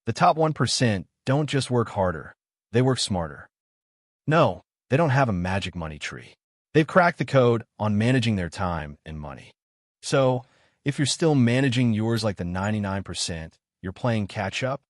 The top 1% don't just work harder, they work smarter. No, they don't have a magic money tree. They've cracked the code on managing their time and money. So, if you're still managing yours like the 99%, you're playing catch up.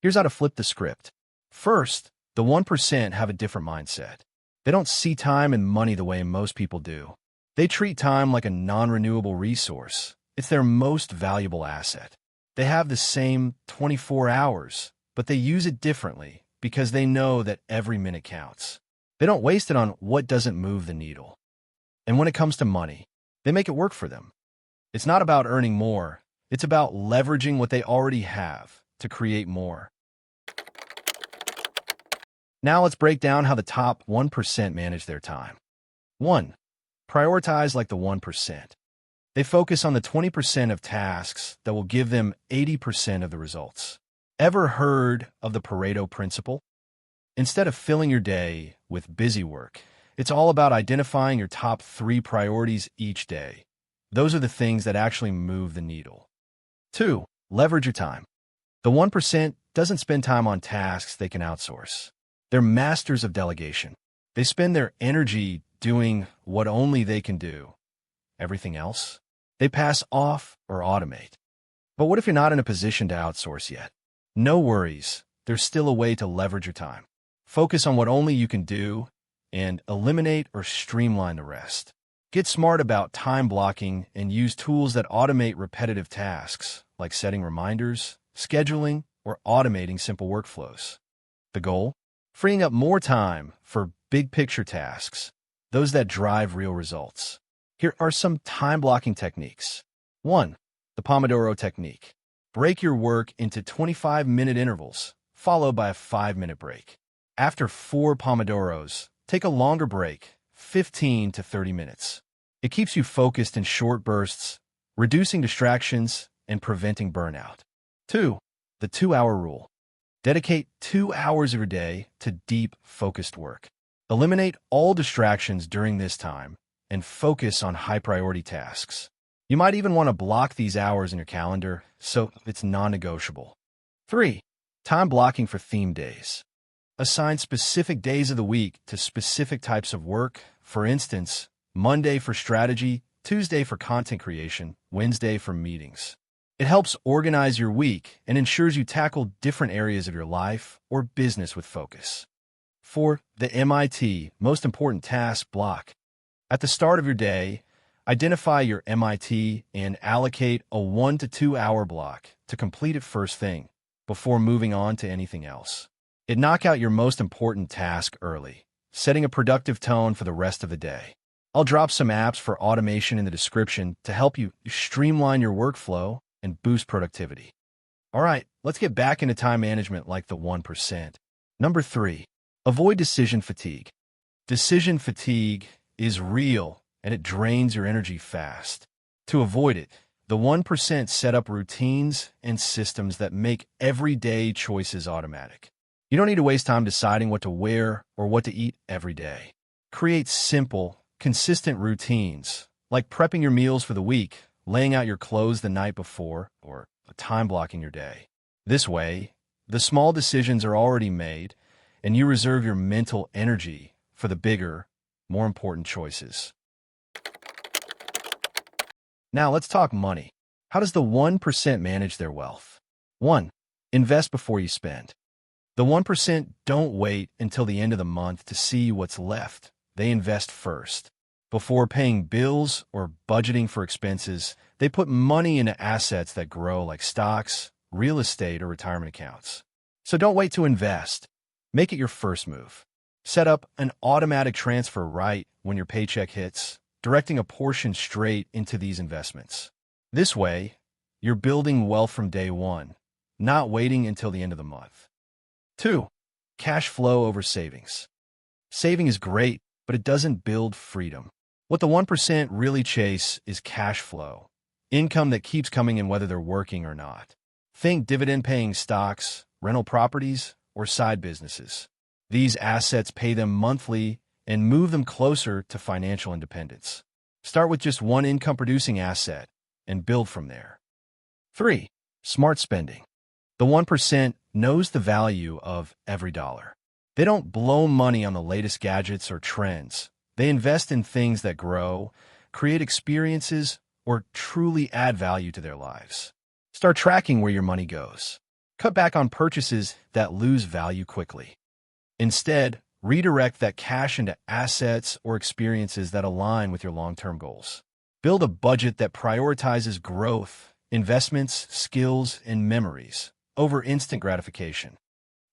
Here's how to flip the script. First, the 1% have a different mindset. They don't see time and money the way most people do. They treat time like a non-renewable resource. It's their most valuable asset. They have the same 24 hours, but they use it differently because they know that every minute counts. They don't waste it on what doesn't move the needle. And when it comes to money, they make it work for them. It's not about earning more. It's about leveraging what they already have to create more. Now let's break down how the top 1% manage their time. 1. Prioritize like the 1%. They focus on the 20% of tasks that will give them 80% of the results. Ever heard of the Pareto principle? Instead of filling your day with busy work, it's all about identifying your top 3 priorities each day. Those are the things that actually move the needle. 2. Leverage your time. The 1% doesn't spend time on tasks they can outsource. They're masters of delegation. They spend their energy doing what only they can do. Everything else, they pass off or automate. But what if you're not in a position to outsource yet? No worries. There's still a way to leverage your time. Focus on what only you can do and eliminate or streamline the rest. Get smart about time blocking and use tools that automate repetitive tasks, like setting reminders, scheduling, or automating simple workflows. The goal? Freeing up more time for big-picture tasks, those that drive real results. Here are some time-blocking techniques. 1. The Pomodoro technique. Break your work into 25-minute intervals, followed by a 5-minute break. After 4 Pomodoros, take a longer break, 15 to 30 minutes. It keeps you focused in short bursts, reducing distractions and preventing burnout. 2. The 2-hour rule. Dedicate 2 hours of your day to deep, focused work. Eliminate all distractions during this time and focus on high-priority tasks. You might even want to block these hours in your calendar so it's non-negotiable. 3. Time blocking for theme days. Assign specific days of the week to specific types of work. For instance, Monday for strategy, Tuesday for content creation, Wednesday for meetings. It helps organize your week and ensures you tackle different areas of your life or business with focus. 4. The MIT, most important task block. At the start of your day, identify your MIT and allocate a 1 to 2 hour block to complete it first thing before moving on to anything else. Knock out your most important task early, setting a productive tone for the rest of the day. I'll drop some apps for automation in the description to help you streamline your workflow and boost productivity. All right, let's get back into time management like the 1%. Number 3, avoid decision fatigue. Decision fatigue is real and it drains your energy fast. To avoid it, the 1% set up routines and systems that make everyday choices automatic. You don't need to waste time deciding what to wear or what to eat every day. Create simple, consistent routines, like prepping your meals for the week, laying out your clothes the night before, or time blocking your day. This way, the small decisions are already made, and you reserve your mental energy for the bigger, more important choices. Now let's talk money. How does the 1% manage their wealth? 1. Invest before you spend. The 1% don't wait until the end of the month to see what's left. They invest first. Before paying bills or budgeting for expenses, they put money into assets that grow like stocks, real estate, or retirement accounts. So don't wait to invest. Make it your first move. Set up an automatic transfer right when your paycheck hits, directing a portion straight into these investments. This way, you're building wealth from day one, not waiting until the end of the month. 2. Cash flow over savings. Saving is great, but it doesn't build freedom. What the 1% really chase is cash flow, income that keeps coming in whether they're working or not. Think dividend-paying stocks, rental properties, or side businesses. These assets pay them monthly and move them closer to financial independence. Start with just one income-producing asset and build from there. 3. Smart spending. The The 1% knows the value of every dollar. They don't blow money on the latest gadgets or trends. They invest in things that grow, create experiences, or truly add value to their lives. Start tracking where your money goes. Cut back on purchases that lose value quickly. Instead, redirect that cash into assets or experiences that align with your long-term goals. Build a budget that prioritizes growth, investments, skills, and memories over instant gratification.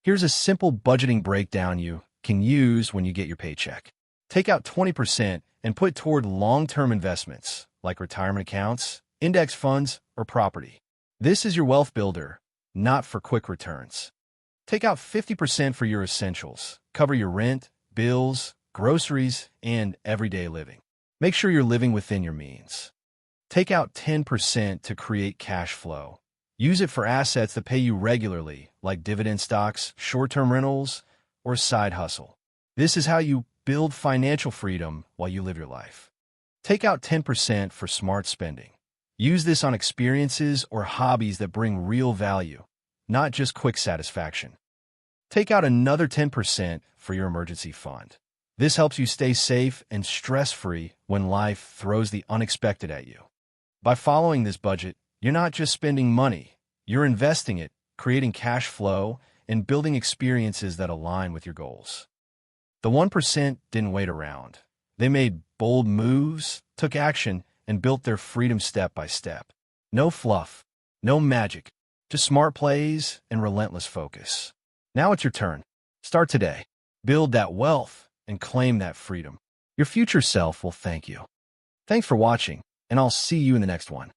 Here's a simple budgeting breakdown you can use when you get your paycheck. Take out 20% and put toward long-term investments like retirement accounts, index funds, or property. This is your wealth builder, not for quick returns. Take out 50% for your essentials. Cover your rent, bills, groceries, and everyday living. Make sure you're living within your means. Take out 10% to create cash flow. Use it for assets that pay you regularly, like dividend stocks, short-term rentals, or side hustle. This is how you build financial freedom while you live your life. Take out 10% for smart spending. Use this on experiences or hobbies that bring real value, not just quick satisfaction. Take out another 10% for your emergency fund. This helps you stay safe and stress-free when life throws the unexpected at you. By following this budget, you're not just spending money, you're investing it, creating cash flow, and building experiences that align with your goals. The 1% didn't wait around. They made bold moves, took action, and built their freedom step by step. No fluff, no magic, just smart plays and relentless focus. Now it's your turn. Start today. Build that wealth and claim that freedom. Your future self will thank you. Thanks for watching, and I'll see you in the next one.